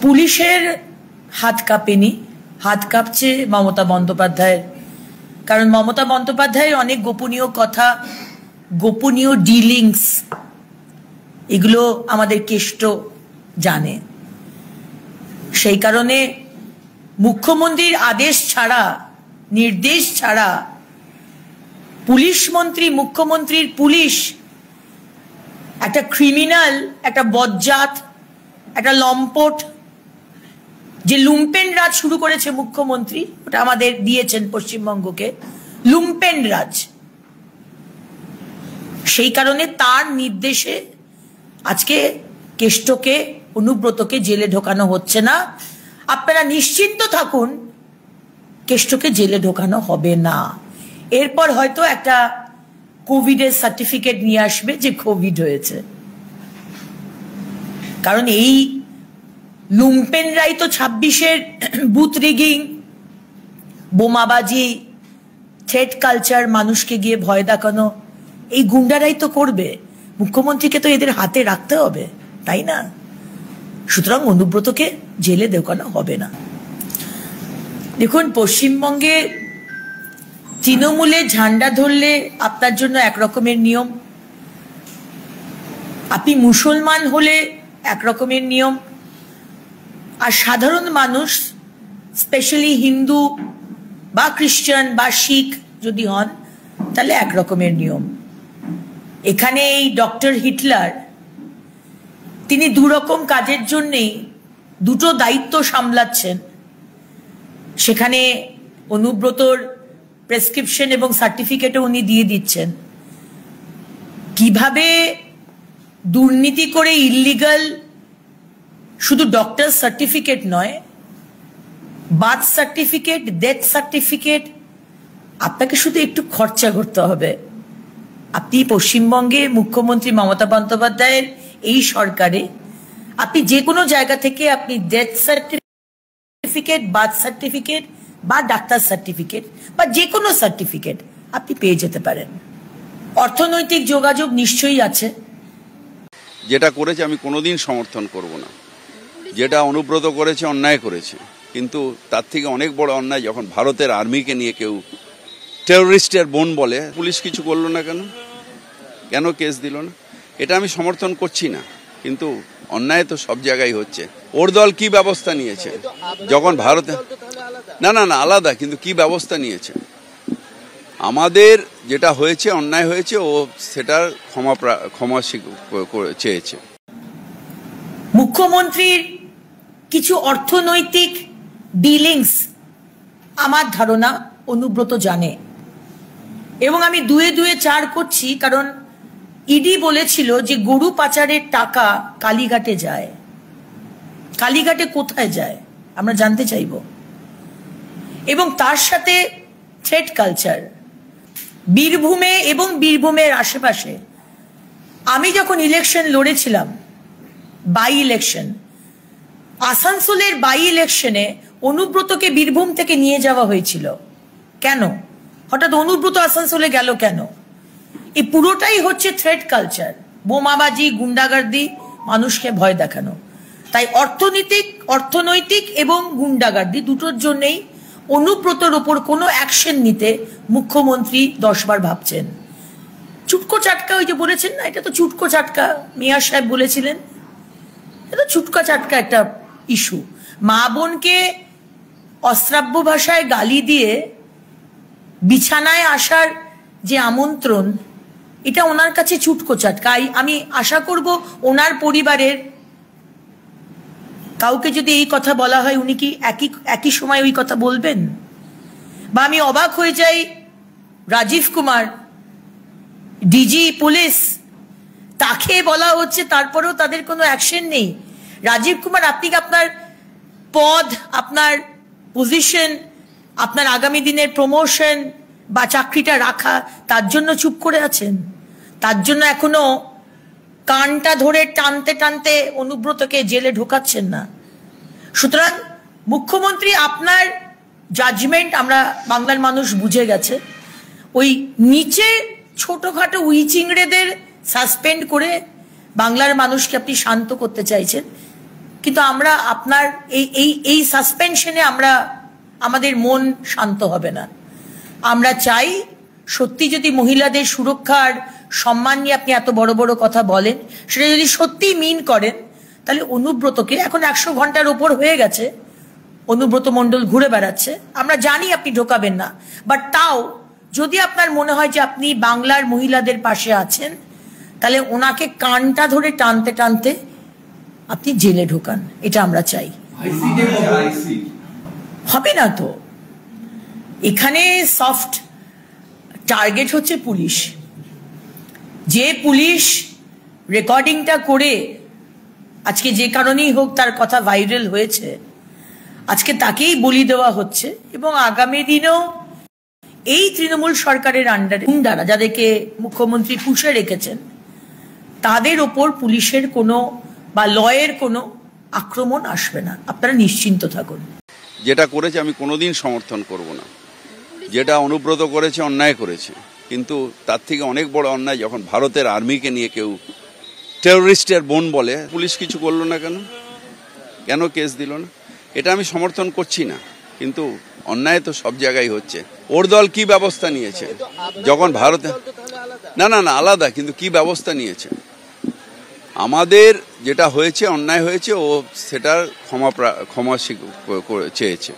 পুলিশের হাত কাঁপেনি, হাত কাঁপছে মমতা বন্দ্যোপাধ্যায়ের। কারণ মমতা বন্দ্যোপাধ্যায়ের অনেক গোপনীয় কথা, গোপনীয় ডিলিংস, এগুলো আমাদের কেষ্ট জানে। সেই কারণে মুখ্যমন্ত্রীর আদেশ ছাড়া, নির্দেশ ছাড়া পুলিশ মন্ত্রী, মুখ্যমন্ত্রীর পুলিশ একটা ক্রিমিনাল, একটা বজ্জাত, একটা লম্পট, যে লুম্পেন রাজ শুরু করেছে মুখ্যমন্ত্রী, ওটা আমাদের দিয়েছেন পশ্চিমবঙ্গকে, লুম্পেন রাজ। সেই কারণে তার নির্দেশে আজকে কেষ্টকে, অনুব্রতকে জেলে ঢোকানো হচ্ছে না। আপনারা নিশ্চিন্ত থাকুন, কেষ্টকে জেলে ঢোকানো হবে না। এরপর হয়তো একটা কোভিডের সার্টিফিকেট নিয়ে আসবে যে কোভিড হয়েছে। কারণ এই লুম্পেনরাই তো 26-এর বুথ রিগিং, বোমাবাজি, থ্রেট কালচার, মানুষকে গিয়ে ভয় দেখানো, এই গুন্ডারাই তো করবে। মুখ্যমন্ত্রীকে তো এদের হাতে রাখতে হবে, তাই না? সুতরাং অনুব্রতকে জেলে ঢোকানো হবে না। দেখুন, পশ্চিমবঙ্গে তৃণমূলে ঝান্ডা ধরলে আপনার জন্য একরকমের নিয়ম, আপনি মুসলমান হলে একরকমের নিয়ম, আর সাধারণ মানুষ, স্পেশালি হিন্দু বা খ্রিস্টান বা শিখ যদি হন, তাহলে একরকমের নিয়ম। এখানে এই ডক্টর হিটলার, তিনি দুরকম কাজের জন্যেই দুটো দায়িত্ব সামলাচ্ছেন। সেখানে অনুব্রতর প্রেসক্রিপশন এবং সার্টিফিকেটও উনি দিয়ে দিচ্ছেন। কিভাবে দুর্নীতি করে ইল্লিগাল, শুধু ডক্টর সার্টিফিকেট নয়, বার্থ সার্টিফিকেট, ডেথ সার্টিফিকেট, আপনাকে শুধু একটু খরচা করতে হবে। আপনি পশ্চিমবঙ্গে মুখ্যমন্ত্রী মমতা বন্দ্যোপাধ্যায়ের এই সরকারে আপনি যে কোনো জায়গা থেকে আপনি ডেথ সার্টিফিকেট, বার্থ সার্টিফিকেট বা ডাক্তার সার্টিফিকেট বা যে কোনো সার্টিফিকেট আপনি পেয়ে যেতে পারেন। অর্থনৈতিক যোগাযোগ নিশ্চয়ই আছে। যেটা করেছে আমি কোনোদিন সমর্থন করব না। যেটা অনুব্রত করেছে, অন্যায় করেছে, কিন্তু তার থেকে অনেক বড় অন্যায় যখন ভারতের আর্মিকে নিয়ে কেউ টেরোরিস্টের বোন বলে। পুলিশ কিছু করলো না কেন? কেন কেস দিল না? এটা আমি সমর্থন করছি না, কিন্তু অন্যায় তো সব জায়গায় হচ্ছে। ওর দল কি ব্যবস্থা নিয়েছে যখন ভারতে, না না না আলাদা, কিন্তু কি ব্যবস্থা নিয়েছে? আমাদের যেটা হয়েছে, অন্যায় হয়েছে, ও সেটার ক্ষমা চেয়েছে। মুখ্যমন্ত্রীর কিছু অর্থনৈতিক ডিলিংস আমার ধারণা অনুব্রত জানে, এবং আমি দুয়ে দুয়ে চার করছি, কারণ ইডি বলেছিল যে গরু পাচারের টাকা কালীঘাটে যায়। কালীঘাটে কোথায় যায় আমরা জানতে চাইব। এবং তার সাথে থ্রেট কালচার বীরভূমে এবং বীরভূমের আশেপাশে। আমি যখন ইলেকশন লড়েছিলাম, বাই ইলেকশন, আসানসোলের বাই ইলেকশনে অনুব্রতকে বীরভূম থেকে নিয়ে যাওয়া হয়েছিল। কেন হঠাৎ অনুব্রত আসানসোলে গেল কেন? এই পুরোটাই হচ্ছে থ্রেট কালচার, বোমাবাজি, গুন্ডাগার্দি, মানুষকে ভয় দেখানো। তাই অর্থনৈতিক এবং গুন্ডাগার্দি দুটোর জন্যই অনুব্রতর ওপর কোনো অ্যাকশন নিতে মুখ্যমন্ত্রী 10 বার ভাবছেন। চুটকো চাটকা, ওই যে বলেছেন না, এটা তো চুটকো চাটকা, মেয়র সাহেব বলেছিলেন, এটা চুটকা চাটকা একটা ইস্যু। মা বোনকে অশ্রাব্য ভাষায় গালি দিয়ে বিছানায় আসার যে আমন্ত্রণ, এটা ওনার কাছে চুটকো চাটকা। আমি আশা করব ওনার পরিবারের কাউকে যদি এই কথা বলা হয়, উনি কি একই সময় ওই কথা বলবেন? বা আমি অবাক হয়ে যাই, রাজীব কুমার ডিজি পুলিশ, তাকে বলা হচ্ছে, তারপরেও তাদের কোনো অ্যাকশন নেই। রাজীব কুমার, আপনি কি আপনার পদ, আপনার পজিশন, আপনার আগামী দিনের প্রমোশন বা চাকরিটা রাখা, তার জন্য চুপ করে আছেন? তার জন্য এখনো কানটা ধরে টানতে টানতে অনুব্রতকে জেলে ঢোকাচ্ছেন না। সুতরাং মুখ্যমন্ত্রী, আপনার জাজমেন্ট আমরা বাংলার মানুষ বুঝে গেছে। ওই নিচে ছোটখাটো উইচিংড়েদের সাসপেন্ড করে বাংলার মানুষকে আপনি শান্ত করতে চাইছেন, কিন্তু আমরা আপনার এই সাসপেনশনে আমরা আমাদের মন শান্ত হবে না। আমরা চাই সত্যি যদি মহিলাদের সুরক্ষার সম্মান নিয়ে আপনি এত বড় বড় কথা বলেন, সেটা যদি সত্যি মিন করেন, তাহলে অনুব্রতকে, এখন 100 ঘন্টার ওপর হয়ে গেছে অনুব্রত মণ্ডল ঘুরে বেড়াচ্ছে, আমরা জানি আপনি ঢোকাবেন না, বাট তাও যদি আপনার মনে হয় যে আপনি বাংলার মহিলাদের পাশে আছেন, তাহলে ওনাকে কানটা ধরে টানতে টানতে আপনি জেলে ঢোকান, এটা আমরা চাই। হবে না তো, এখানে সফট টার্গেট হচ্ছে পুলিশ। যে পুলিশ রেকর্ডিংটা করে আজকে যে কারণেই হোক তার কথা ভাইরাল হয়েছে, আজকে তাকেই বলি দেওয়া হচ্ছে। এবং আগামী দিনেও এই তৃণমূল সরকারের আন্ডারে গুন্ডারা, যাদেরকে মুখ্যমন্ত্রী পুষে রেখেছেন, তাদের ওপর পুলিশের কোনো বা লয়ের কোনো আক্রমণ আসবে না, আপনারা নিশ্চিন্ত থাকুন। যেটা করেছে আমি কোনোদিন সমর্থন করব না। যেটা অনুব্রত করেছে অন্যায় করেছে, কিন্তু তার থেকে অনেক বড় অন্যায় যখন ভারতের আর্মিকে নিয়ে কেউ টেররিস্টের বোন বলে। পুলিশ কিছু করলো না কেন? কেন কেস দিল না? এটা আমি সমর্থন করছি না, কিন্তু অন্যায় তো সব জায়গায় হচ্ছে। ওর দল কি ব্যবস্থা নিয়েছে যখন ভারতে? না না না, আলাদা, কিন্তু কি ব্যবস্থা নিয়েছে? আমাদের যেটা হয়েছে, অন্যায় হয়েছে, ও সেটার ক্ষমা চেয়েছে।